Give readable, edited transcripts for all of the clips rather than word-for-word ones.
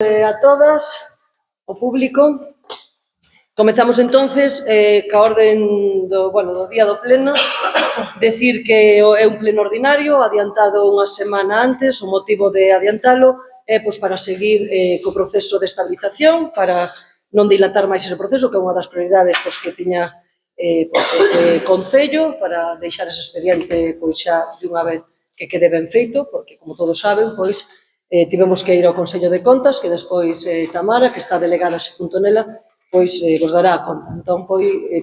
A todas, o público. Comezamos entonces ca orden do día do pleno. Decir que é un pleno ordinario, adiantado unha semana antes. O motivo de adiantalo é para seguir co proceso de estabilización, para non dilatar máis ese proceso, que é unha das prioridades que tiña este Concello, para deixar ese expediente xa de unha vez que quede ben feito, porque, como todos saben, tivemos que ir ao Consello de Contas, que despois Tamara, que está delegada xunto nela, vos dará a conta. Entón,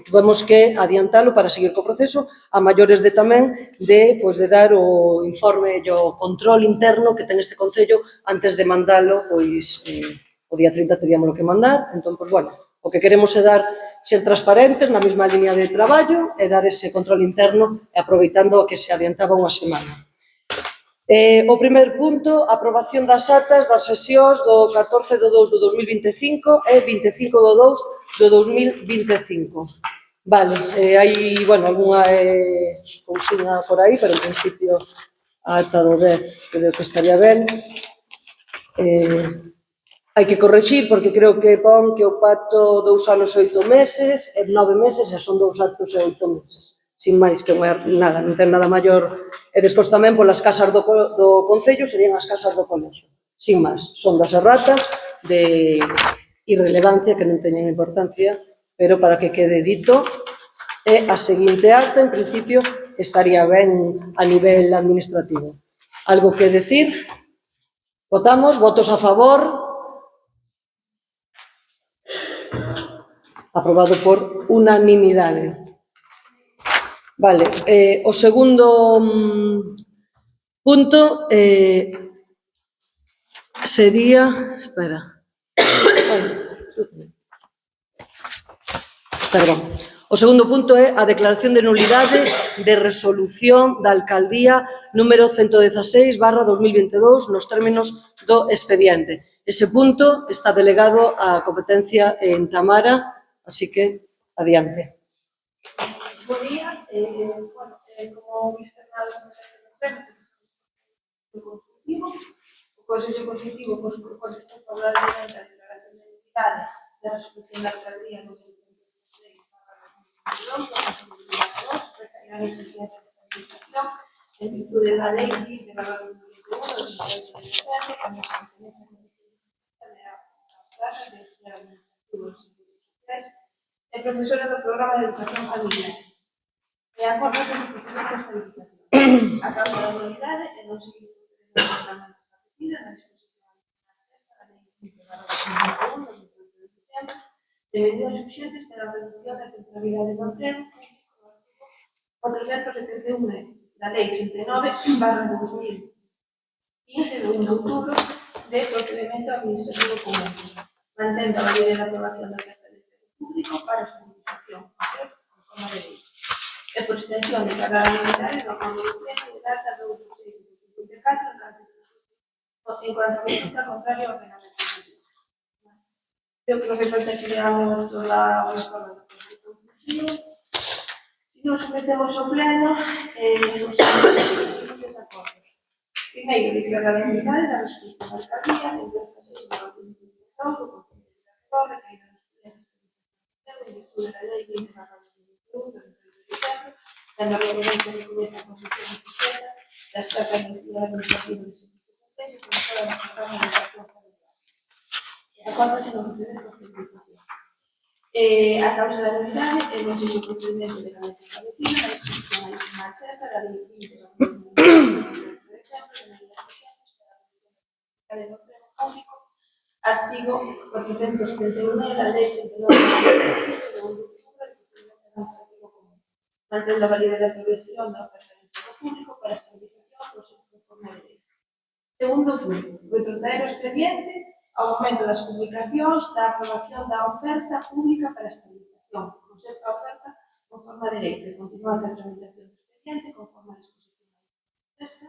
tivemos que adiantalo para seguir co proceso, a maiores de tamén de dar o informe e o control interno que ten este Concello antes de mandalo, o día 30 teríamos que mandar. Entón, o que queremos é ser transparentes na mesma línea de traballo e dar ese control interno, aproveitando que se adiantaba unha semana. O primeiro punto, aprobación das actas das sesións do 14 de 2 do 2025 e 25 de 2 do 2025. Vale, hai, algunha cousinha por aí, pero en principio a acta do 10 creo que estaría ben. Hai que correxir, porque creo que pon que o pacto 2 anos e 8 meses, e 9 meses, e son 2 actos e 8 meses. Sin máis, que nada, non ten nada maior. E despois tamén polas casas do Concello serían as casas do Colexio. Sin máis, son das erratas de irrelevancia, que non teñen importancia, pero para que quede dito, e a seguinte acta, en principio, estaría ben a nivel administrativo. Algo que decir? Votamos, votos a favor. Aprobado por unanimidade. Vale, o segundo punto sería... Perdón. O segundo punto é a declaración de nulidade de resolución da Alcaldía número 116/2022 nos términos do expediente. Ese punto está delegado a competencia en Tamara, así que adiante. Bo día, como viste na o Consello Consultivo propón esta favorablemente a declaración de nulidade da resolución da Alcaldía número 116/2022 recaerá en presidente de estabilización en virtude da Lei 20/2021 do 23 de diciembre as plazas de administrativos sociais e profesora do programa de educación familiar. E acordas en procedimento de estabilización. A causa da nulidade e non seguir o procedimento de reglamento establecido na disposición da Lei 20/2021 do 23 de diciembre de medidas urxentes para a reducción da temporalidade do emprego o 371 da Lei 39/2015 de 1 de outubro de procedimento administrativo común, mantendo a validez da aprobación da carta de emprego público para a finalización, en forma de lei. E por extensión de cada unidade do acordo do pleno de data do 8/2024 en cuanto a resulta contrario ao ordenamento jurídico. Creo que lo que falta é que leamos toda a escola do Consello Consultivo. Si nos sometemos ao pleno, os seguintes acordos. Primeiro, declarar a unidade da resolución da Alcaldía en 16 de 2022 do Concello de Ferrol, recaída nos estudiantes en virtude da Lei 20/2021 do 23 de diciembre, dando referencia a reconhecer a concesión exigida das plazas de actividade administrativa de servicios públicos e comenzar a programa de educación familiar. A cuarta se non procede por certificación. A causa da nulidade é non seguir o procedimento legalmente establecido na disposición adicional sexta da Lei 20/2021 de exemplo de medidas urgentes para a reducción do emprego público, artigo 471 da Lei 89/2015 de 1 de outubro de procedimento administrativo común, mantendo a validez da previsión da oferta de emprego público para a estabilización do sector forma de lei. Segundo punto, retrotraer o expediente ao momento das publicacións da aprobación da oferta pública para a estabilización, conserva a oferta con forma de lei, que continúa a tramitación do expediente conforme a disposición sexta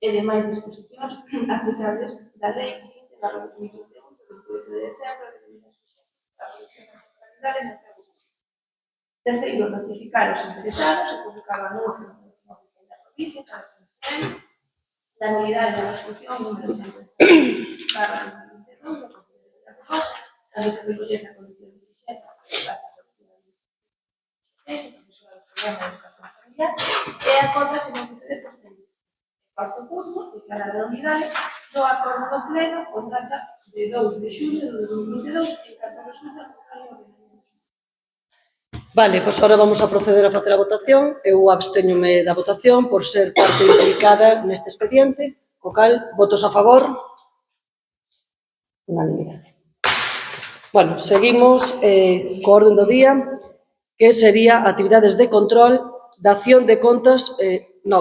e demais disposicións aplicables da Lei 20/2021 do 28 de diciembre de medidas urgentes para a reducción da temporalidade no emprego público. Terceiro, notificar aos interesados e publicar o anuncio no Boletín da provincia para a transferencia da nulidade da resolución número 116/2022 do tamén se recolle na condición de vixente, ese profesor do programa de educación familiar, e acorda se non procede posterior. Cuarto punto, declarar a unidade do acordo do pleno con data de 2 de xullo de 2022 en canto resulta contrario ao ordenamento. Vale, pois agora vamos a proceder a facer a votación. Eu abstéñome da votación por ser parte implicada neste expediente, co cal, votos a favor. Unanimidade. Bueno, seguimos co orden do día, que sería actividades de control da acción de contas, da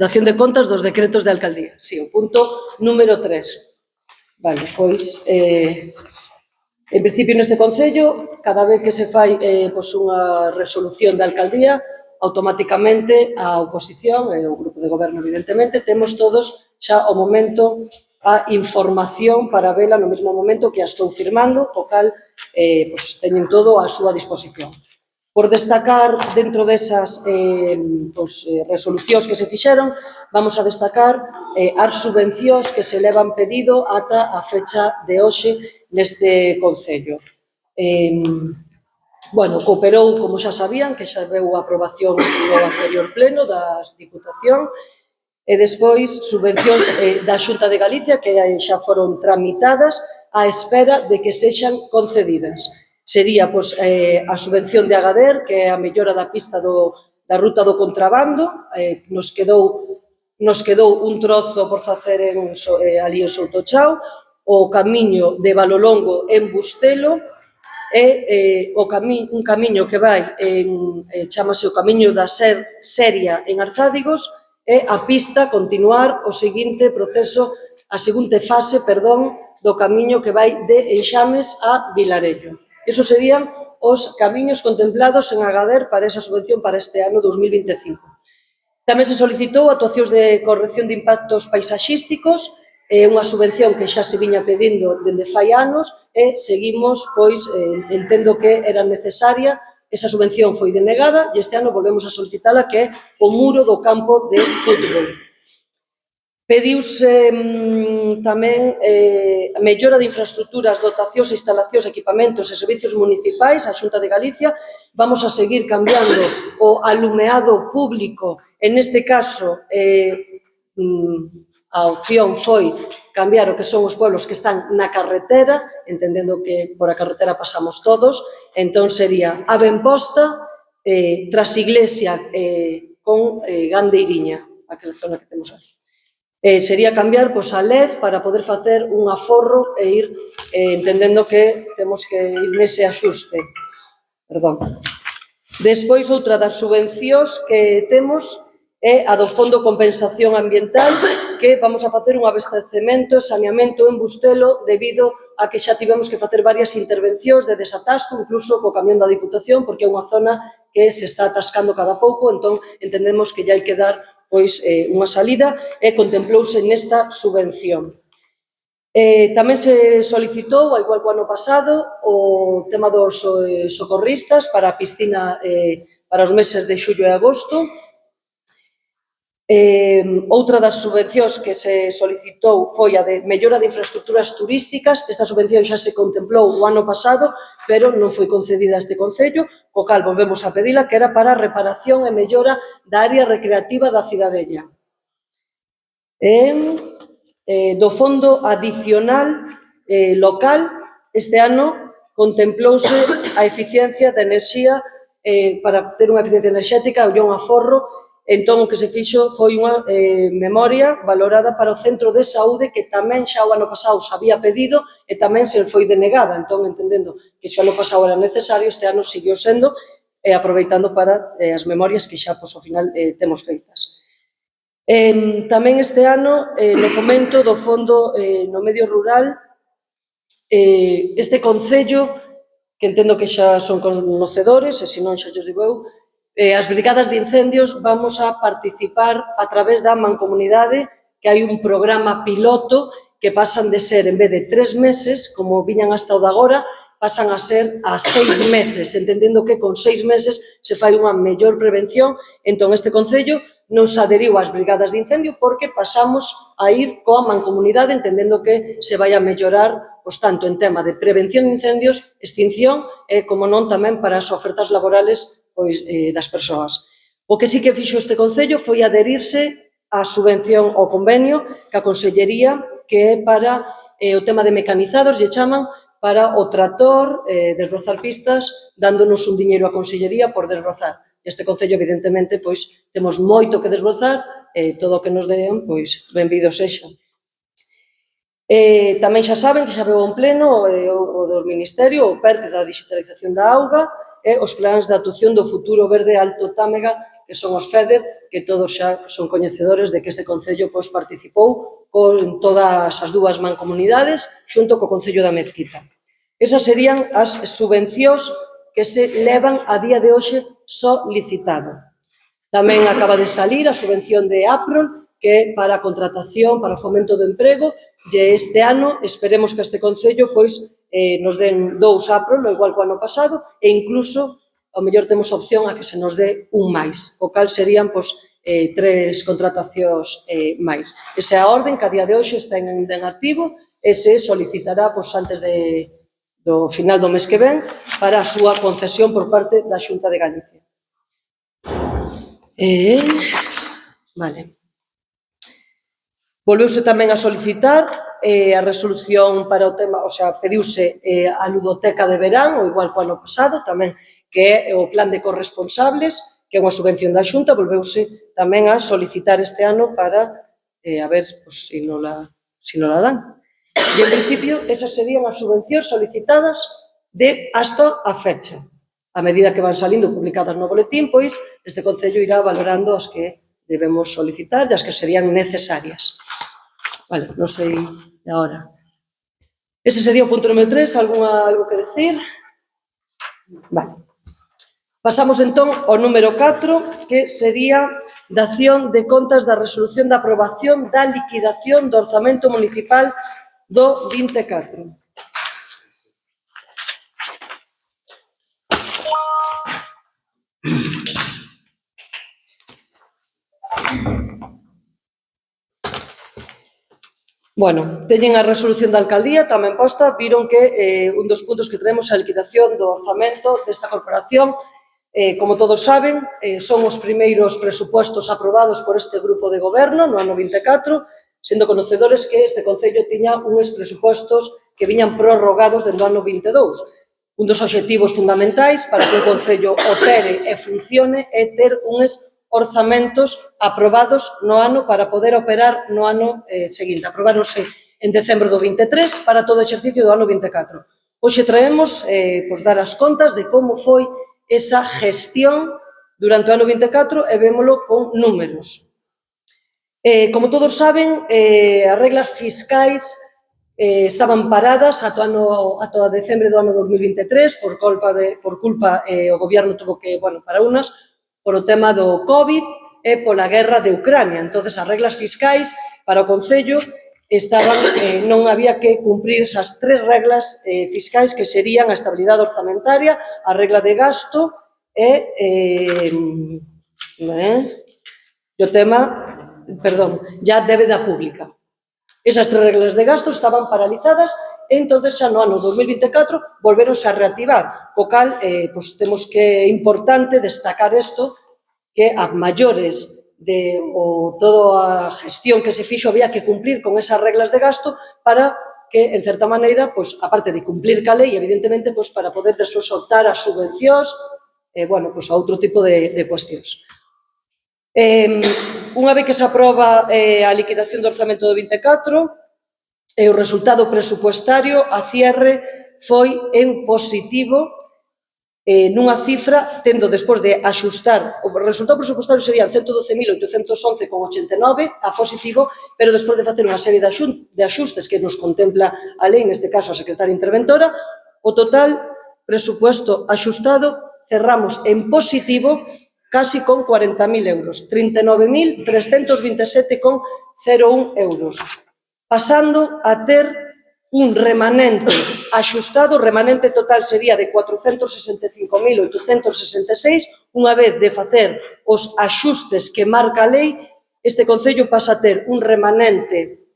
acción de contas dos decretos de alcaldía. Si, o punto número 3. Vale, pois, en principio neste concello, cada vez que se fai unha resolución da alcaldía, automáticamente a oposición e o grupo de goberno, evidentemente, temos todos xa o momento a información para vela no mesmo momento que a estou firmando, o cal teñen todo a súa disposición. Por destacar, dentro desas resolucións que se fixeron, vamos a destacar as subvencións que se levan pedido ata a fecha de hoxe neste concello. Cooperou, como xa sabían, que xa veu a aprobación no anterior pleno da Diputación, e despois subvencións da Xunta de Galicia que xa foron tramitadas á espera de que sexan concedidas. Sería a subvención de Agader, que é a mellora da pista da ruta do contrabando, nos quedou un trozo por facer ali en Soutochao, o camiño de Valolongo en Bustelo, e un camiño que vai, chamase o camiño da Seria en Arzádegos, e a pista continuar o seguinte proceso, a seguinte fase, do camiño que vai de Enxames a Vilarello. Esos serían os camiños contemplados en Agader para esa subvención para este ano 2025. Tamén se solicitou actuacións de corrección de impactos paisaxísticos, unha subvención que xa se viña pedindo dende fai anos e seguimos, entendo que era necesaria. Esa subvención foi denegada e este ano volvemos a solicitala, que é o muro do campo de fútbol. Pediuse tamén a mellora de infraestructuras, dotacións, instalacións, equipamentos e servicios municipais. A Xunta de Galicia vamos a seguir cambiando o alumeado público. En este caso, a opción foi cambiar o que son os pueblos que están na carretera, entendendo que por a carretera pasamos todos, entón sería a Benposta, tras Iglesia con Gandeiriña, aquela zona que temos aquí. Sería cambiar a LED para poder facer un aforro e ir entendendo que temos que ir nese axuste. Perdón. Despois, outra das subvencións que temos é a do Fondo de Compensación Ambiental, que vamos a facer un abastecemento e saneamento en Bustelo debido a que xa tivemos que facer varias intervencións de desatasco, incluso co camión da Diputación, porque é unha zona que se está atascando cada pouco, entón entendemos que lle hai que dar unha salida e contemplouse nesta subvención. Tamén se solicitou, ao igual que o ano pasado, o tema dos socorristas para a piscina para os meses de xullo e agosto. Outra das subvencións que se solicitou foi a de mellora de infraestructuras turísticas. Esta subvención xa se contemplou o ano pasado, pero non foi concedida a este concello, co cal volvemos a pedila, que era para a reparación e mellora da área recreativa da Cidadella. Do fondo adicional local, este ano contemplouse a eficiencia da enerxía para ter unha eficiencia enerxética, ou un aforro. Entón, o que se fixo foi unha memoria valorada para o Centro de Saúde, que tamén xa o ano pasado se había pedido e tamén se foi denegada. Entón, entendendo que xa o ano pasado era necesario, este ano seguiu sendo, aproveitando para as memorias que xa, ao final, temos feitas. Tamén este ano, no fomento do fondo no medio rural, este concello, que entendo que xa son conocedores, e se non xa os digo eu, as brigadas de incendios vamos a participar a través da mancomunidade, que hai un programa piloto que pasan de ser, en vez de 3 meses, como viñan hasta o de agora, pasan a ser a 6 meses, entendendo que con 6 meses se fai unha mellor prevención. Entón, este concello non se adheriu ás brigadas de incendio porque pasamos a ir coa mancomunidade, entendendo que se vai a mellorar pois tanto en tema de prevención de incendios, extinción e, como non, tamén para as ofertas laborales pois das persoas. O que sí que fixo este Concello foi adherirse á subvención ao convenio que a Consellería, que é para o tema de mecanizados, lle chaman, para o trator, desbrozar pistas, dándonos un diñeiro á Consellería por desbrozar. Este Concello, evidentemente, pois, temos moito que desbrozar e todo o que nos dean, pois, benvido sexa. Tamén xa saben que xa veu un pleno o do Ministerio, o PERTE da digitalización da auga e os plans de actuación do futuro verde Alto Támega, que son os FEDER, que todos xa son coñecedores de que este Concello pois, participou con todas as dúas mancomunidades xunto co Concello da Mezquita. Esas serían as subvencións que se levan a día de hoxe só licitado. Tamén acaba de salir a subvención de APROL, que é para a contratación, para o fomento do emprego, e este ano esperemos que este Concello pois, nos den 2 APROL, igual que o ano pasado, e incluso, ao mellor temos opción a que se nos dé un máis, o cal serían pois, 3 contratacións máis. Esa é a orden que a día de hoxe está en activo e se solicitará pois, antes do final do mes que ven para a súa concesión por parte da Xunta de Galicia. Vale. Volveuse tamén a solicitar a resolución para o tema, o sea, pediuse a ludoteca de verán, ou igual que o ano pasado, tamén, que é o plan de corresponsables, que é unha subvención da Xunta, volveuse tamén a solicitar este ano para a ver se non la dan. E, en principio, esas serían as subvencións solicitadas de hasta a fecha. A medida que van salindo publicadas no boletín, pois, este Concello irá valorando as que debemos solicitar e as que serían necesarias. Vale, non sei agora. Ese sería o punto número 3, algo que decir? Vale. Pasamos, entón, ao número 4, que sería dación de contas da resolución da aprobación da liquidación do orzamento municipal do 24. Bueno, teñen a resolución da alcaldía tamén posta, viron que un dos puntos que traemos é a liquidación do orzamento desta corporación. Como todos saben, son os primeiros presupostos aprobados por este grupo de goberno no ano 24, sendo conocedores que este Concello tiña uns presupostos que viñan prorrogados dende o ano 22. Un dos obxectivos fundamentais para que o Concello opere e funcione é ter uns orzamentos aprobados no ano para poder operar no ano seguinte. Aprobáronse en decembro do 23 para todo o exercicio do ano 24. Hoxe traemos dar as contas de como foi esa gestión durante o ano 24 e vémolo con números. Como todos saben, as reglas fiscais estaban paradas ata decembro do ano 2023 por culpa o goberno tuvo que, para unas, por o tema do COVID e pola guerra de Ucrania. Entón, as reglas fiscais para o Concello non había que cumprir esas 3 reglas fiscais que serían a estabilidade orzamentaria, a regla de gasto e o tema, a débeda pública. Esas 3 reglas de gasto estaban paralizadas e entón xa no ano 2024 volveronse a reactivar, co cal temos que é importante destacar isto, que a maiores de toda a gestión que se fixo había que cumplir con esas reglas de gasto para que, en certa maneira, aparte de cumplir ca lei, evidentemente, para poder despois optar as subvencións, a outro tipo de cuestións. Unha vez que se aproba a liquidación do orzamento do 24, o resultado presupuestario a cierre foi en positivo nunha cifra, tendo despois de axustar, o resultado presupuestario serían 112.811,89 a positivo, pero despois de facer unha serie de axustes que nos contempla a lei, neste caso a secretaria interventora, o total presupuesto axustado cerramos en positivo casi con 40.000 euros, 39.327,01 euros, pasando a ter un remanente axustado, o remanente total sería de 465.866, unha vez de facer os axustes que marca a lei, este Concello pasa a ter un remanente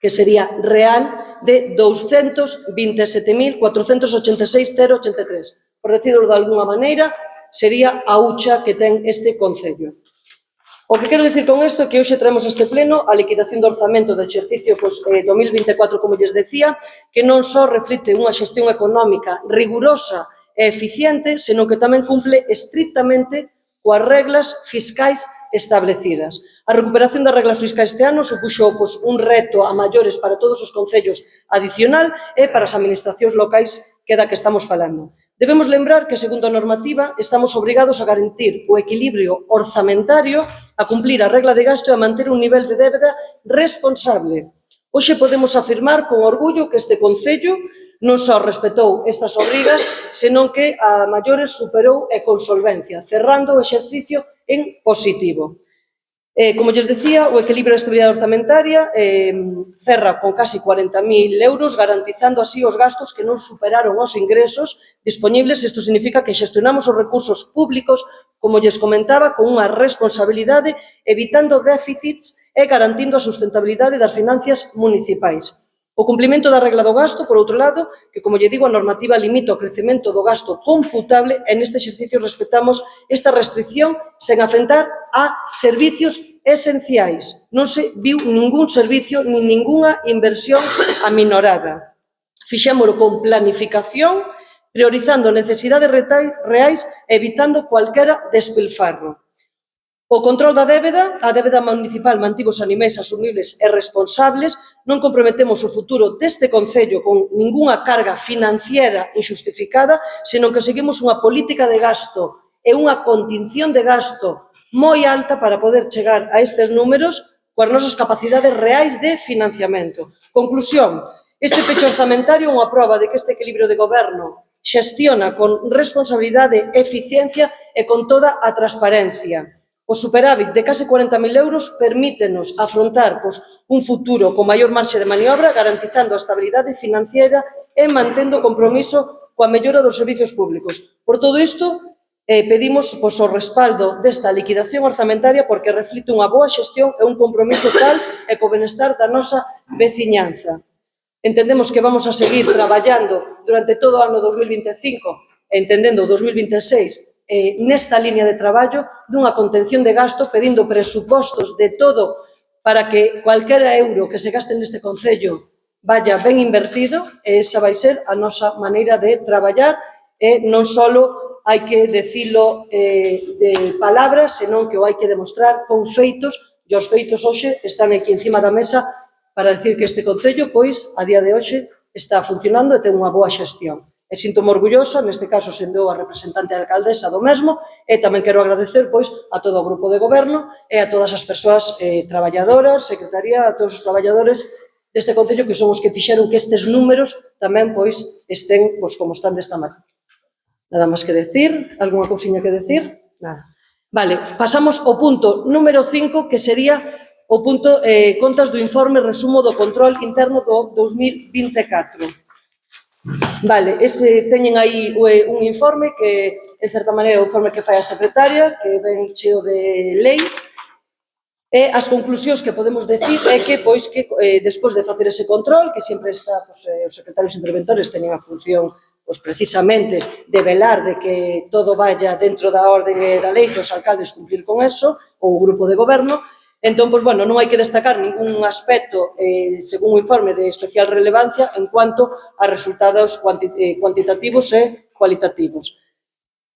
que sería real de 227.486,083. Por decirlo de alguna maneira, sería a hucha que ten este Concello. O que quero dicir con isto é que hoxe traemos este pleno a liquidación do orzamento do exercicio 2024, como lles decía, que non só reflite unha xestión económica rigurosa e eficiente, senón que tamén cumple estrictamente coas reglas fiscais establecidas. A recuperación das reglas fiscais este ano supuxo un reto a maiores para todos os concellos adicional e para as administracións locais que da que estamos falando. Debemos lembrar que, segundo a normativa, estamos obrigados a garantir o equilibrio orzamentario, a cumplir a regla de gasto e a manter un nivel de débeda responsable. Hoxe podemos afirmar con orgullo que este Concello non só respetou estas obrigas, senón que a maiores superou e con solvencia, cerrando o exercicio en positivo. Como lles decía, o equilibrio da estabilidade orzamentaria cerra con casi 40.000 euros, garantizando así os gastos que non superaron os ingresos disponibles. Isto significa que xestionamos os recursos públicos, como lles comentaba, con unha responsabilidade, evitando déficits e garantindo a sustentabilidade das finanzas municipais. O cumprimento da regla do gasto, por outro lado, que, como lle digo, a normativa limita o crecemento do gasto computable e neste exercicio respetamos esta restricción sen afentar a servicios esenciais. Non se viu ningún servicio nin ningunha inversión aminorada. Fixémolo con planificación, priorizando necesidades reais e evitando cualquera despilfarro. O control da débeda, a débeda municipal mantivos a niveis asumibles e responsables, non comprometemos o futuro deste Concello con ningunha carga financiera injustificada, senón que seguimos unha política de gasto e unha continción de gasto moi alta para poder chegar a estes números coas nosas capacidades reais de financiamento. Conclusión, este pecho orzamentario é unha proba de que este equilibrio de goberno xestiona con responsabilidade, eficiencia e con toda a transparencia. O superávit de case 40.000 euros permítenos afrontar un futuro con maior marxe de maniobra, garantizando a estabilidade financiera e mantendo o compromiso coa mellora dos servizos públicos. Por todo isto, pedimos o respaldo desta liquidación orzamentaria porque reflite unha boa xestión e un compromiso tal e co benestar da nosa veciñanza. Entendemos que vamos a seguir traballando durante todo o ano 2025, entendendo o 2026, nesta línea de traballo dunha contención de gasto, pedindo presupostos de todo para que cualquera euro que se gaste neste Concello vaya ben invertido, e esa vai ser a nosa maneira de traballar, e non só hai que decilo de palabras, senón que o hai que demostrar con feitos, e os feitos hoxe están aquí encima da mesa para decir que este Concello, pois, a día de hoxe, está funcionando e ten unha boa xestión. E sinto-me orgullosa, neste caso sendo a representante alcaldesa do mesmo, e tamén quero agradecer, pois, a todo o grupo de goberno e a todas as persoas traballadoras, secretaría, a todos os traballadores deste Concello que son os que fixeron que estes números tamén, pois, estén, pois, como están desta maneira. Nada máis que decir, algunha cousiña que decir? Nada. Vale, pasamos ao punto número 5, que sería o punto contas do informe resumo do control interno do 2024. Vale, teñen aí un informe que, en certa maneira, é o informe que fai a secretaria, que ven cheo de leis, e as conclusións que podemos decir é que, pois, que despois de facer ese control, que sempre está, pois, os secretarios interventores teñen a función, pois, precisamente, de velar de que todo vaya dentro da orde da lei, que os alcaldes cumplir con eso, ou o grupo de goberno. Entón, pois, bueno, non hai que destacar ningún aspecto, según o informe, de especial relevancia en cuanto a resultados cuantitativos e cualitativos.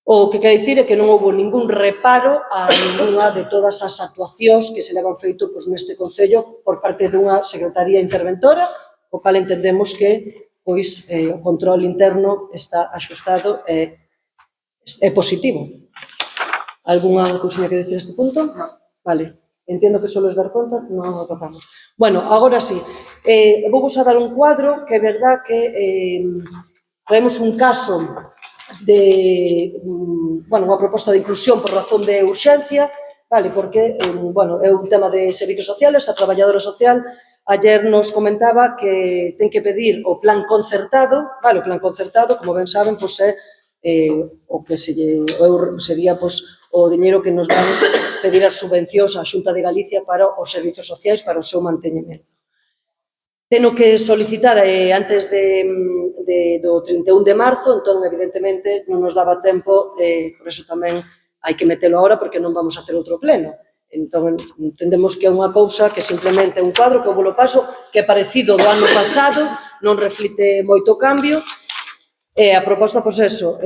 O que quero dicir é que non houve ningún reparo a ninguna de todas as actuacións que se levan feito neste Concello por parte dunha secretaría interventora, o cal entendemos que o control interno está axustado e é positivo. Algunha cousiña que decir a este punto? Vale. Entendo que só es dar conta, non o tocamos. Bueno, agora sí, vou a dar un cuadro que é verdad que traemos un caso de, unha proposta de inclusión por razón de urxencia, vale, porque, é un tema de servizos sociales, a traballadora social ayer nos comentaba que ten que pedir o plan concertado, vale, o plan concertado, como ben saben, pois é o que sería, pois, o diñeiro que nos van pedir as subvencións á Xunta de Galicia para os servizos sociais, para o seu manteñemento. Teno que solicitar antes do 31 de marzo, entón, evidentemente, non nos daba tempo, por eso tamén hai que metelo agora, porque non vamos a ter outro pleno. Entón, entendemos que é unha cousa que simplemente é un cuadro que eu volo paso, que é parecido do ano pasado, non reflite moito cambio, e a proposta, pois eso,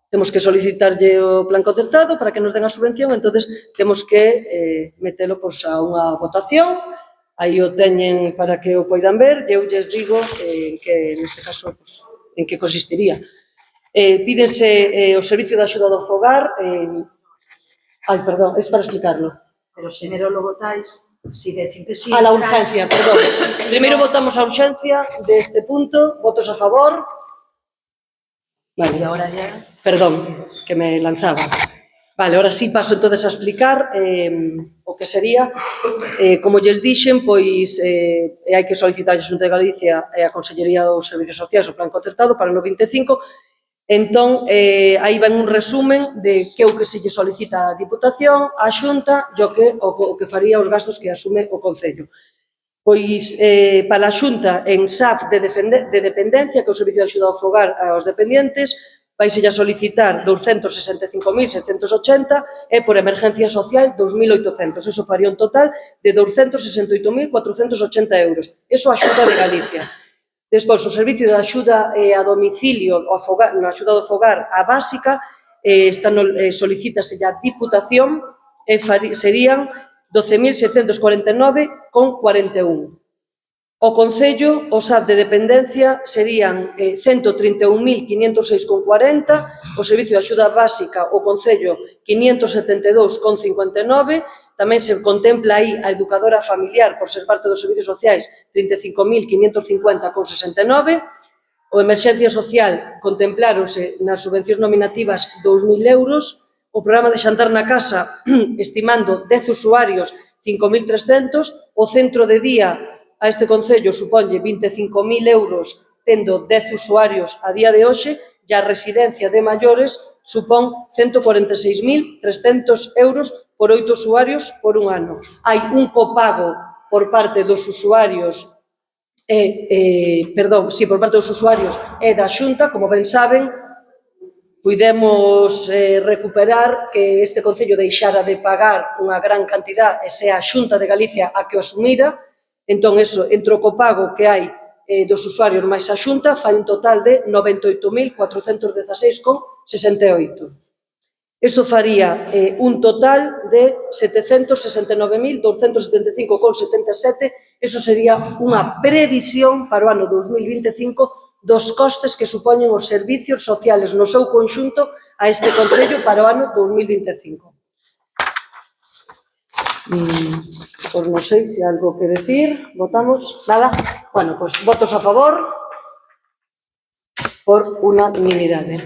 temos que solicitarlle o plan concertado para que nos den a subvención, entonces temos que metelo pois, a unha votación. Aí o teñen para que o poidan ver, e eu lles digo que, neste caso, pues, en que consistiría. Pídense o servicio de axuda do fogar, perdón, es para explicarlo. Pero primeiro lo votáis, si decen que sí... A la urgencia, perdón. Primeiro votamos a urgencia deste punto, votos a favor. Vale, E agora ya... Perdón, que me lanzaba. Vale, ahora sí paso entonces a explicar o que sería. Como lles dixen, pois hai que solicitar a Xunta de Galicia e a Consellería dos Servicios Sociais o plan concertado para o 25. Entón, aí ven un resumen de que o que se lle solicita a Diputación, a Xunta, e o que faría os gastos que asume o Concello. Pois, para a Xunta, en SAF de dependencia, que é o Servicio de Axuda ao Fogar aos dependentes, vaise a solicitar 265.680 e por emergencia social 2.800. Eso faría un total de 268.480 euros. Eso a Xunta de Galicia. Despois, o servicio de axuda a domicilio, na axuda do fogar, a básica, solicítase a Diputación, serían 12.649,41. O Concello, o SAF de dependencia, serían 131.506,40, o servicio de axuda básica, o Concello, 572,59, tamén se contempla aí a educadora familiar, por ser parte dos servicios sociais, 35.550,69, o emerxencia social, contempláronse nas subvencións nominativas 2.000 euros, o programa de xantar na casa, estimando 10 usuarios, 5.300, o centro de día a este Concello suponlle 25.000 euros tendo 10 usuarios a día de hoxe e a residencia de maiores supón 146.300 euros por 8 usuarios por un ano. Hai un copago por parte dos usuarios por parte dos usuarios e da Xunta, como ben saben, puidemos recuperar que este Concello deixara de pagar unha gran cantidad e sea a Xunta de Galicia a que o asumira. Entón, entre o copago que hai dos usuarios máis a Xunta, fai un total de 98.416,68. Isto faría un total de 769.275,77. Eso sería unha previsión para o ano 2025 dos costes que supoñen os servicios sociales no seu conxunto a este Concello para o ano 2025. Pois non sei se hai algo que decir. Votamos? Nada? Bueno, pois votos a favor por unanimidade.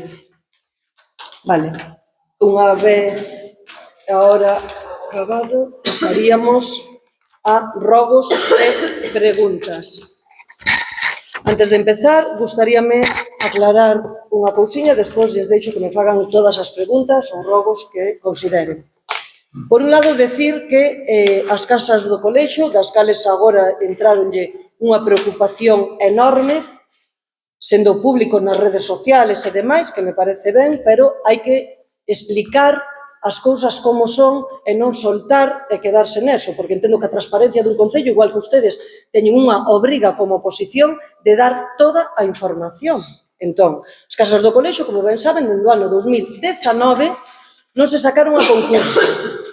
Vale. Unha vez agora acabado, pasaríamos a rogos e preguntas. Antes de empezar, gustaríame aclarar unha cousiña, despois lles deixo que me fagan todas as preguntas ou rogos que consideren. Por un lado, decir que as casas do colexio, das cales agora entraronlle unha preocupación enorme, sendo público nas redes sociales e demais, que me parece ben, pero hai que explicar as cousas como son e non soltar e quedarse neso, porque entendo que a transparencia dun Concello, igual que ustedes teñen unha obriga como oposición de dar toda a información. Entón, as casas do colexio, como ben saben, dende o ano 2019 non se sacaron a concurso,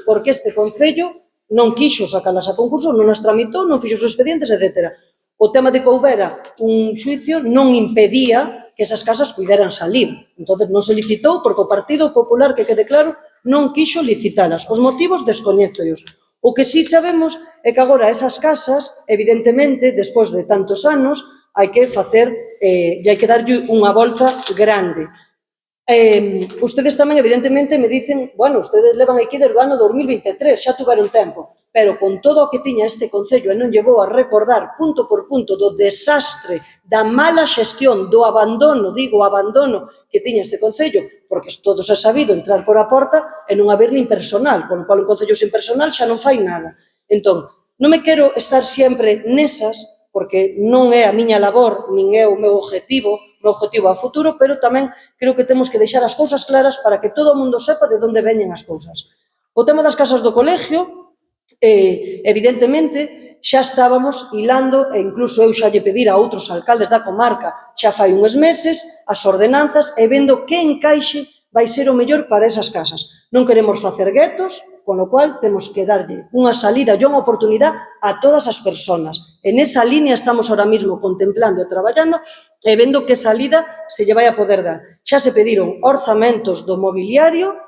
porque este Concello non quixo sacalas a concurso, non as tramitou, non fixo os expedientes, etc. O tema de que houbera un xuicio non impedía que esas casas puderan salir. Entón, non se licitou porque o Partido Popular, que quede claro, non quixo licitalas. Os motivos descoñézoos. O que sí sabemos é que agora esas casas, evidentemente, despois de tantos anos, hai que facer, e hai que darlle unha volta grande. Ustedes tamén, evidentemente, me dicen, bueno, ustedes levan aquí desde o ano 2023, xa tuveron tempo, pero con todo o que tiña este Concello e non llevou a recordar punto por punto do desastre, da mala xestión, do abandono, digo abandono, que tiña este Concello, porque todos é sabido entrar por a porta e non haber nin personal, con o cual un Concello sin personal xa non fai nada. Entón, Non me quero estar sempre nesas, porque non é a miña labor, nin é o meu objetivo a futuro, pero tamén creo que temos que deixar as cousas claras para que todo o mundo sepa de onde veñen as cousas. O tema das casas do colegio, evidentemente, xa estábamos hilando, e incluso eu xa lle pedir a outros alcaldes da comarca xa fai uns meses as ordenanzas e vendo que encaixe vai ser o mellor para esas casas. Non queremos facer guetos, con lo cual temos que darlle unha salida e unha oportunidade a todas as persoas. En esa línea estamos ahora mismo contemplando e traballando e vendo que salida se lle vai a poder dar. Xa se pediron orzamentos do mobiliario,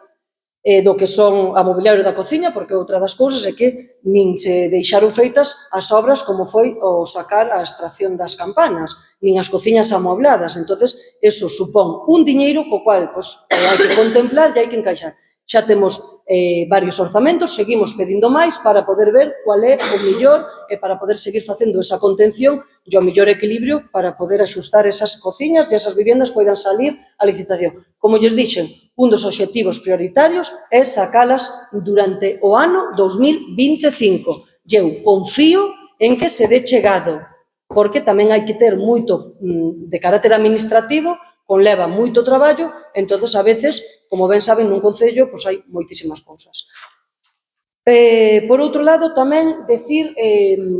do que son a mobiliario da cociña, porque outra das cousas é que nin se deixaron feitas as obras como foi o sacar a extracción das campanas, nin as cociñas amuebladas. Entonces, eso supón un diñeiro co cual hai que contemplar e hai que encaixar. Xa temos varios orzamentos, seguimos pedindo máis para poder ver cual é o mellor e para poder seguir facendo esa contención e o mellor equilibrio para poder axustar esas cociñas e esas vivendas poidan salir a licitación. Como lles dixen, un dos obxectivos prioritarios é sacalas durante o ano 2025. E eu confío en que se dé chegado, porque tamén hai que ter moito de carácter administrativo, conleva moito traballo, entonces a veces, como ben saben, nun concello, hai moitísimas cousas. Por outro lado, tamén decir,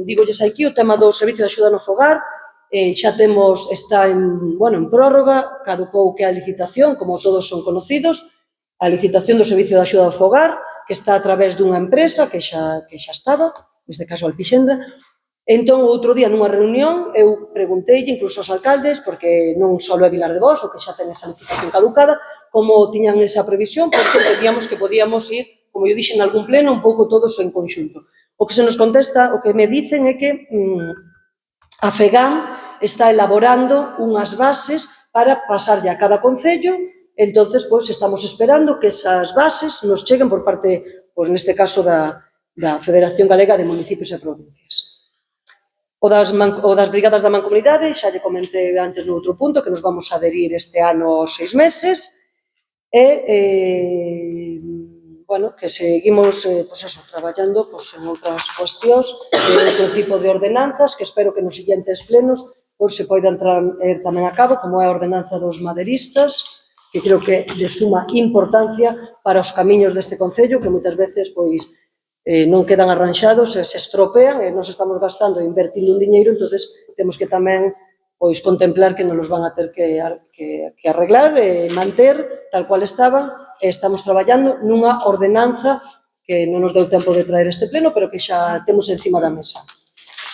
dígolles aquí, o tema do servicio de axuda no fogar, xa temos, está en prórroga, caducou que a licitación, como todos son conocidos, a licitación do servicio de axuda ao fogar, que está a través dunha empresa que xa estaba, neste caso Alpixendra. Entón, outro día, nunha reunión, eu pregunteille, incluso aos alcaldes, porque non só é Vilar de Bos, o que xa ten esa licitación caducada, como tiñan esa previsión, porque entendíamos que podíamos ir, como eu dixen en algún pleno, un pouco todos en conxunto. O que se nos contesta, o que me dicen é que a FEGAM está elaborando unhas bases para pasarlle a cada concello, entonces, estamos esperando que esas bases nos cheguen por parte, neste caso, da Federación Galega de Municipios e Provincias. O das brigadas da Mancomunidade, xa lle comentei antes no outro punto, que nos vamos a adherir este ano 6 meses, e, que seguimos, traballando en outras cuestións, outro tipo de ordenanzas, que espero que nos seguintes plenos se poidan traer tamén a cabo, como é a ordenanza dos maderistas, que creo que é de suma importancia para os camiños deste concello, que moitas veces, non quedan arranxados, se estropean e nos estamos gastando e invertindo un diñeiro, entonces temos que tamén contemplar que nos los van a ter que arreglar e manter tal cual estaban, e estamos traballando nunha ordenanza que non nos deu tempo de traer este pleno, pero que xa temos encima da mesa.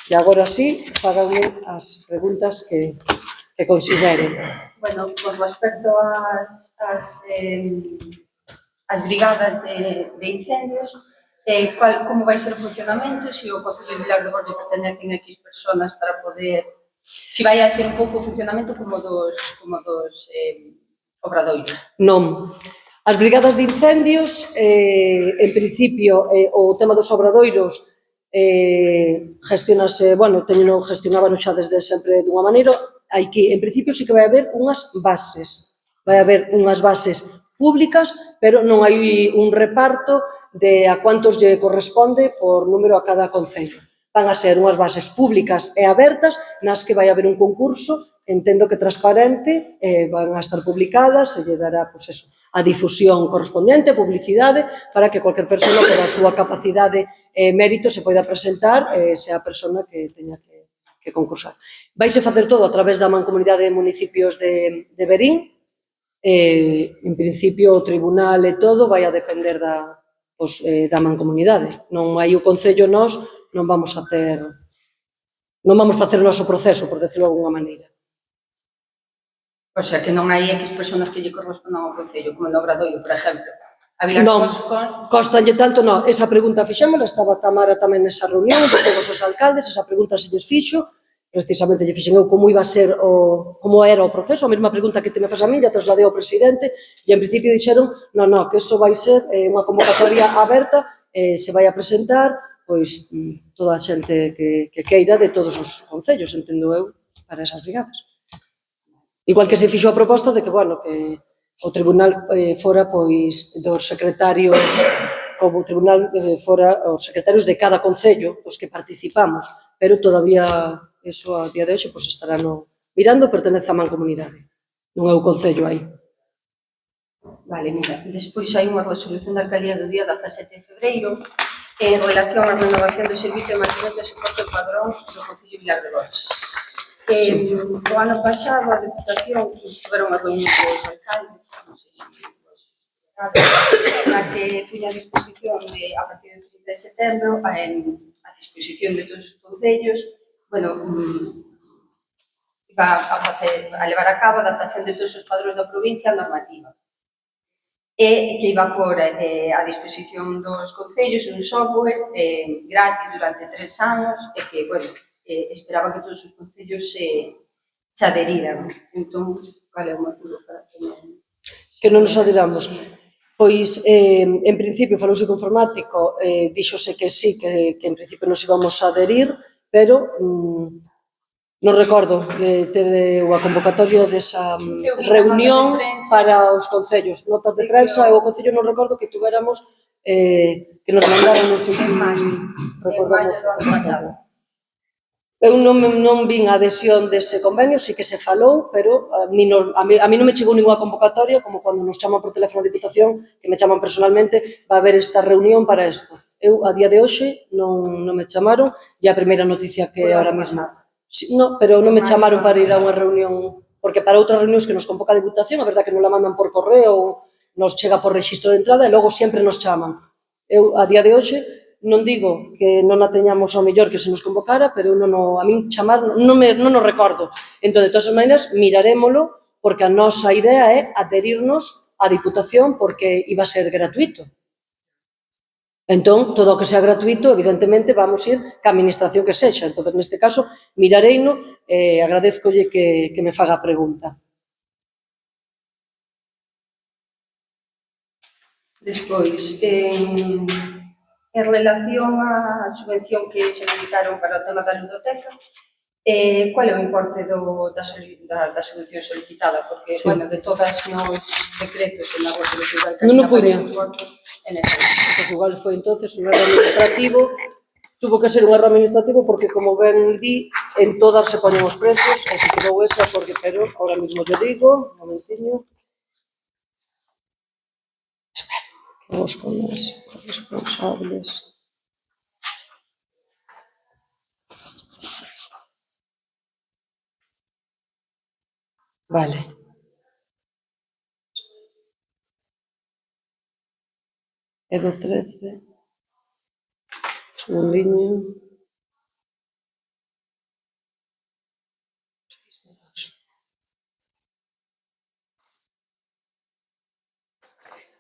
E agora sí, faganme as preguntas que consideren. Bueno, con respecto ás brigadas de incendios, como vai ser o funcionamento, se o Concello de Vilar de Bos pertenecen a X personas para poder, se vai a ser un pouco o funcionamento como dos obradoiros. Non. As brigadas de incendios, en principio, o tema dos obradoiros gestionábano xa desde sempre dunha maneira. Aquí, en principio, sí que vai haber unhas bases. Vai haber unhas bases públicas, pero non hai un reparto de a cuántos lle corresponde por número a cada concello. Van a ser unhas bases públicas e abertas nas que vai haber un concurso, entendo que transparente, van a estar publicadas, se lle dará a difusión correspondente, publicidade, para que cualquier persona, por a súa capacidade e mérito, se poida presentar, sea a persona que teña que concursar. Vaise facer todo a través da Mancomunidade de Municipios de Verín. En principio, o tribunal e todo vai a depender da Mancomunidade. Non hai o Concello, nós non vamos facer o noso proceso, por decirlo de alguna maneira. O sea, que non hai X personas que lle correspondan ao Concello, como no Obradoiro, por exemplo. Non, constanlle tanto, non. Esa pregunta fixémola, estaba Tamara tamén nesa reunión, de todos os alcaldes, esa pregunta se lles fixo, precisamente lle fixen eu como iba a ser como era o proceso, a mesma pregunta que te me faz a mí, lle trasladei ao presidente, e en principio dixeron, non, que eso vai ser unha convocatoria aberta, se vai a presentar, toda a xente que queira de todos os concellos, entendo eu, para esas brigadas. Igual que se fixo a proposta de que, que o tribunal fora dos secretarios como tribunal fora os secretarios de cada concello, os que participamos, pero todavía eso a día de hoxe pois estará mirando, pertenece á mancomunidade, non é o concello aí. Vale, mira, despois hai unha resolución da alcaldía do día 17 de febreiro en relación á renovación do servicio de mantemento e soporte padrón do Concello de Vilar de Bos. O ano pasado a Deputación tiveron unha reunión dos alcaldes, non sei se na que puña a disposición a partir do 30 de setembro a disposición de todos os concellos, iba a levar a cabo a adaptación de todos os padróns da provincia á normativa. E que iba a pôr a disposición dos concellos un software gratis durante 3 anos e que, esperaba que todos os concellos se aderiran. Entón, cal é o motivo para que non nos aderamos? Pois, en principio, falouse co informático, díxose que sí, que en principio nos íbamos a adherir, pero non recordo ter a convocatoria desa reunión para os concellos. Notas de prensa, e o concello non recordo que tuveramos que nos mandaron, non sei se recordamos. Eu non vin a adhesión dese convenio, sí que se falou, pero a mí non me chegou ninguna convocatoria, como cando nos chaman por teléfono a Diputación, que me chaman personalmente, va a haber esta reunión para isto. Eu, a día de hoxe, non me chamaron, e a primeira noticia que ahora mesmo. No, pero non me chamaron para ir a unha reunión, porque para outras reunións que nos convoca a Diputación, a verdad que non la mandan por correo, nos chega por rexistro de entrada e logo sempre nos chaman. Eu, a día de hoxe, non digo que non a teñamos ao mellor que se nos convocara, pero a min chamar non nos recordo. Entón, de todas as maneiras, mirarémolo, porque a nosa idea é adherirnos á Diputación porque iba a ser gratuito. Entón, todo o que sea gratuito, evidentemente, vamos ir ca administración que sexa. Entón, neste caso, mirareino e agradezcolle que me faga a pregunta. Despois, en relación á subvención que se limitaron para o tema da ludoteca, qual é o importe da subvención solicitada? Porque, de todas os decretos en la resolución da alcaldía... Non o puña. Pois igual foi entonces un erro administrativo, tuvo que ser un erro administrativo porque, como ben di, en todas se poñen os precios, e se quedou esa porque, pero, ahora mismo te digo, un momentiño. Espera, vamos con as responsables. Vale. É do 13. Segundiño.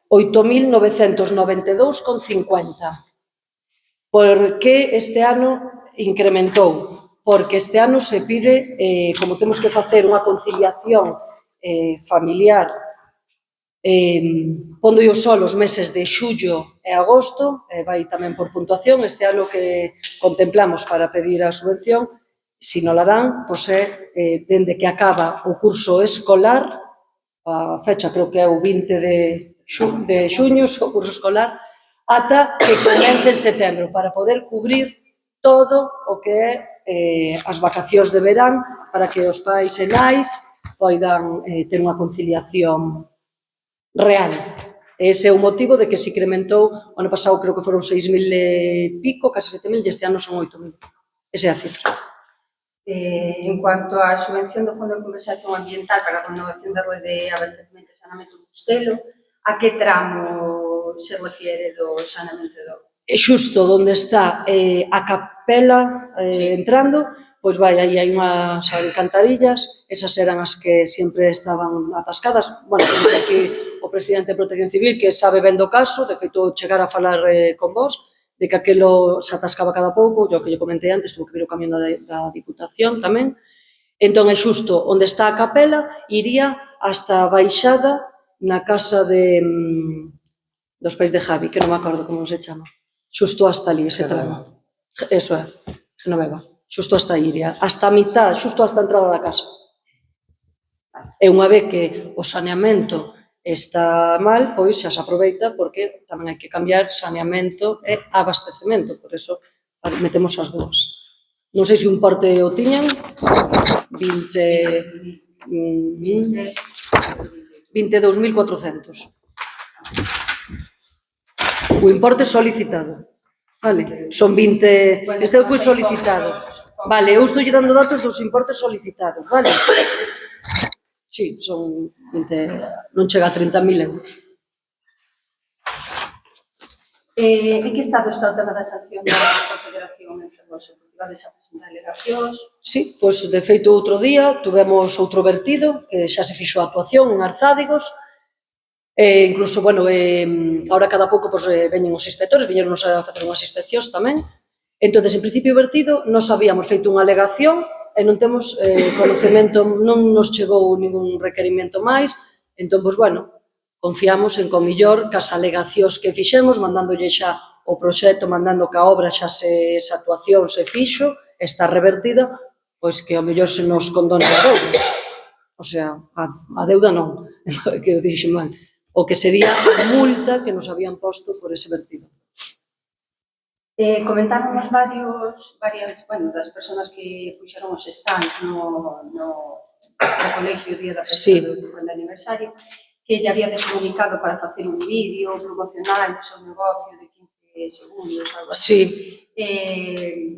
€8.992,50. Por que este ano incrementou? Porque este ano se pide, como temos que facer unha conciliación familiar, pondo yo só os meses de xullo e agosto, vai tamén por puntuación, este ano que contemplamos para pedir a subvención, se non la dan, pois é dende que acaba o curso escolar, a fecha creo que é o 20 de xuño, o curso escolar, ata que comece en setembro, para poder cubrir todo o que é as vacacións de verán, para que os pais e nais poidan ter unha conciliación real. Ese é o motivo de que se incrementou, o ano pasado creo que foron 6.000 e pico, casi 7.000, e este ano son 8.000. Esa é a cifra. En cuanto á subvención do Fondo de Compensación Ambiental para a renovación da rede de abastecemento e saneamento do Bustelo, a que tramo se refiere do saneamento do... É xusto onde está a capela entrando, pois vai, aí hai unhas alcantarillas, esas eran as que sempre estaban atascadas. Bueno, temos aquí o presidente de Protección Civil que sabe ben do caso, de feito chegar a falar con vos, de que aquilo se atascaba cada pouco, o que lle comentei antes, tuvo que vir o camión da Diputación tamén. Entón, é xusto onde está a capela, iría hasta a baixada na casa dos pais de Javi, que non me acordo como se chama. Xusto hasta ali, ese tramo. Eso é, Genoveva. Xusto hasta aí iría. Hasta a mitad, xusto hasta a entrada da casa. E unha vez que o saneamento está mal, pois xa se aproveita porque tamén hai que cambiar saneamento e abastecemento, por eso metemos as dúas. Non sei se o importe o tiñan, 22.400. O importe solicitado, vale? Son 20, este é o que é solicitado. Vale, eu estou dando datos dos importes solicitados, vale? Sí, son 20, non chega a 30.000 euros. En que estado está o tema da sanción da Confederación entre vos? Tivades a presentar alegacións? Sí, pois de feito outro día tuvemos outro vertido que xa se fixo a actuación en Arzádegos. Incluso, bueno, ahora cada pouco veñen os inspectores, viñeron a facer unhas inspeccións tamén. Entón, en principio vertido, nós habíamos feito unha alegación e non temos conocemento, non nos chegou ningún requerimento máis. Entón, pois, bueno, confiamos en que o millor que as alegacións que fixemos, mandándolle xa o proxecto, mandando que a obra xa esa actuación se fixo, está revertida, pois que o mellor se nos condone a deuda. O sea, a deuda non, que o dixen mal. O que sería a multa que nos habían posto por ese vertido. Comentábamos varias, bueno, das persoas que puxeron os stands no colegio o día da festa do 50 aniversario, que lle había descomunicado para facer un vídeo promocional do seu negocio de 15 segundos, algo así. Sí.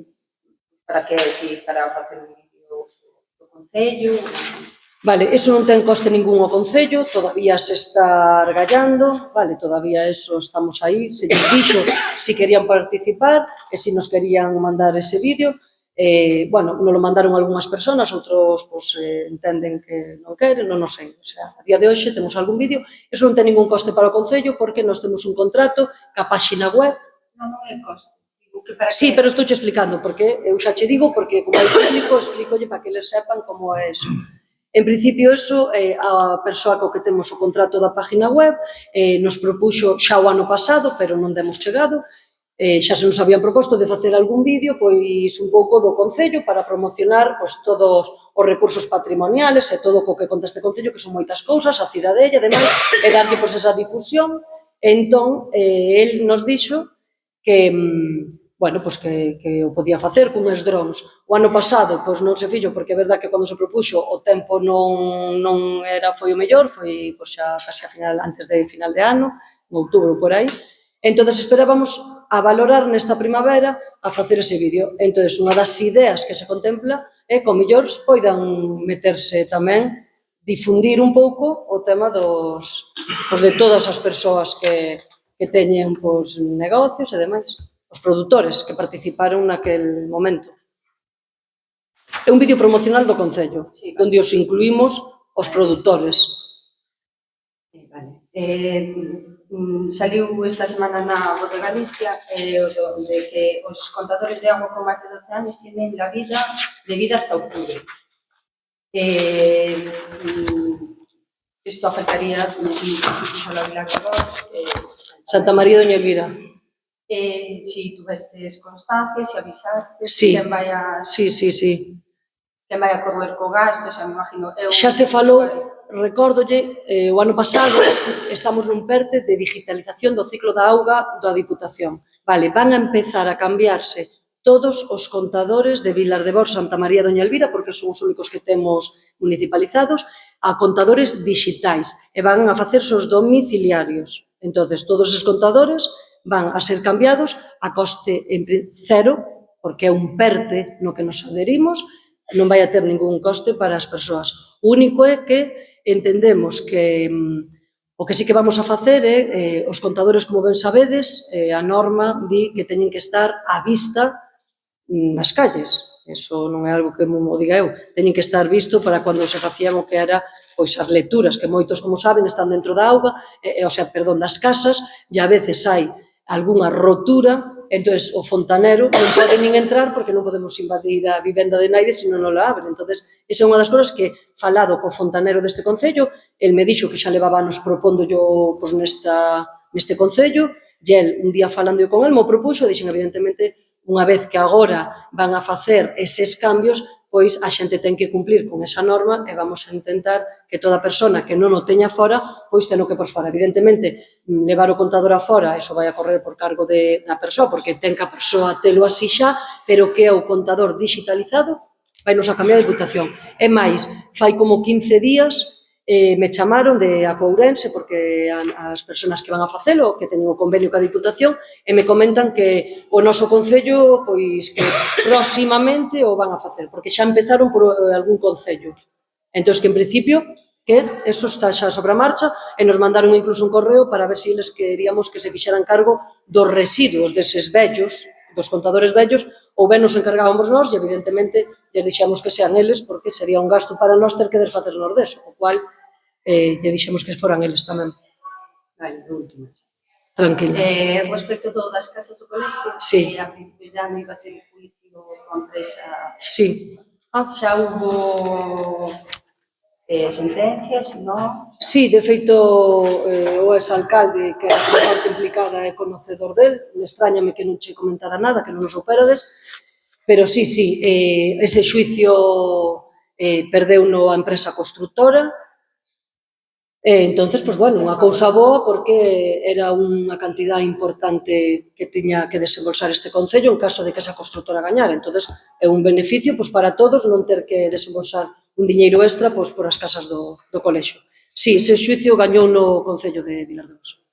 Para facer un vídeo do Concello. Vale, eso non ten coste ningún ao Concello, todavía se está argallando, vale, todavía eso estamos aí, se lles dixo si querían participar e si nos querían mandar ese vídeo. Bueno, nos lo mandaron algunhas persoas, outros pues, entenden que non queren, non sei. O sea, a día de hoxe temos algún vídeo, eso non ten ningún coste para o Concello porque nós temos un contrato ca páxina web. Non é coste. Sí, pero estou explicando, porque eu xa che digo, porque como hai público, explícolle para que eles sepan como é eso. En principio, eso, a persoa co que temos o contrato da página web nos propuxo xa o ano pasado, pero non demos chegado, xa se nos habían proposto de facer algún vídeo, pois un pouco do Concello para promocionar pois, todos os recursos patrimoniales e todo o que conta este Concello, que son moitas cousas, a cidadella, ademais, e darlle pois, esa difusión. Entón, el nos dixo que bueno, pois que o podía facer con uns drones. O ano pasado, pois non se fixo, porque é verdad que cando se propuxo o tempo non foi o mellor, foi pois xa casi antes de final de ano, en outubro por aí. Entón, esperábamos a valorar nesta primavera a facer ese vídeo. Entón, unha das ideas que se contempla é que o mellor poidan meterse tamén, difundir un pouco o tema de todas as persoas que teñen negocios e demais. Os produtores que participaron naquel momento. É un vídeo promocional do Concello, onde os incluímos os produtores. Vale. Saliu esta semana na Voz de Galicia onde que os contadores de agua con máis de 12 anos tienen la vida de vida hasta octubre. Isto afectaría a la Vila Santa María de Doña Elvira. Si tuvestes constancia, si avisastes, sí. Quen vai a correr co gasto, xa me imagino. Xa se falou, recórdolle, o ano pasado estamos nun PERTE de digitalización do ciclo da auga da Diputación. Vale, van a empezar a cambiarse todos os contadores de Vilardevor, Santa María de Doña Elvira, porque son os únicos que temos municipalizados, a contadores digitais e van a facerse os domiciliarios. Entón, todos os contadores van a ser cambiados a coste cero, porque é un PERTE no que nos adherimos, non vai a ter ningún coste para as persoas. O único é que entendemos que o que sí que vamos a facer é, os contadores, como ben sabedes, a norma di que teñen que estar á vista nas calles. Eso non é algo que mo diga eu. Teñen que estar visto para cando se facían o que era pois as lecturas, que moitos, como saben, están dentro da auga, das casas, e a veces hai algunha rotura, entón o fontanero non pode nin entrar porque non podemos invadir a vivenda de naide se non la abre. Entón, esa é unha das cousas que, falado co fontanero deste Concello, el me dixo que xa levaba anos propóndollo neste Concello, e el, un día falando con el, mo propuxo, dixen, evidentemente, unha vez que agora van a facer eses cambios, pois a xente ten que cumplir con esa norma e vamos a intentar que toda persona que non o teña fora, pois teno que por fora. Evidentemente, levar o contador a fora, eso vai a correr por cargo da persoa, porque ten que a persoa telo así xa, pero que é o contador digitalizado, vai nos a cambiar de Diputación. E máis, fai como 15 días, me chamaron de Acourense, porque as persoas que van a facelo, que teñen o convenio ca Diputación, e me comentan que o noso Concello, pois, que próximamente o van a facer, porque xa empezaron por algún Concello. Entón, que en principio, que eso está xa sobre a marcha, e nos mandaron incluso un correo para ver se eles queríamos que se fixeran cargo dos residuos deses vellos, dos contadores vellos, ou ben nos encargábamos nós, e evidentemente lles dixemos que sean eles, porque sería un gasto para nós ter que desfacernos deso, o cual lle dixemos que foran eles tamén. Vale, última. Tranquila. Respecto a das casas do colegio, Sí. a principio de ano iba a ser o juicio coa empresa. Sí. Xa hubo sentencias, non? Sí, de feito, o exalcalde, que é a parte implicada, é conocedor del, me extrañame que non che comentara nada, que non nos operades, pero sí, ese xuicio perdeuno a empresa constructora, entonces, pois, bueno, unha cousa boa porque era unha cantidad importante que tiña que desembolsar este Concello en caso de que esa constructora gañara. Entonces, é un beneficio pois, para todos non ter que desembolsar un diñeiro extra pois, por as casas do colexio. Sí, ese xuicio gañou no Concello de Vilardevos.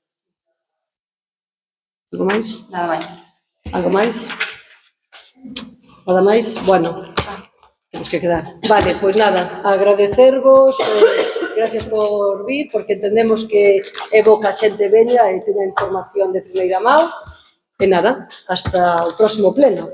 Algo máis? Nada máis. Algo máis? Nada máis? Bueno, temos que quedar. Vale, pois nada, agradecervos, gracias por vir, porque entendemos que é bo que a xente veña e teña información de primeira mão. E nada, hasta o próximo pleno.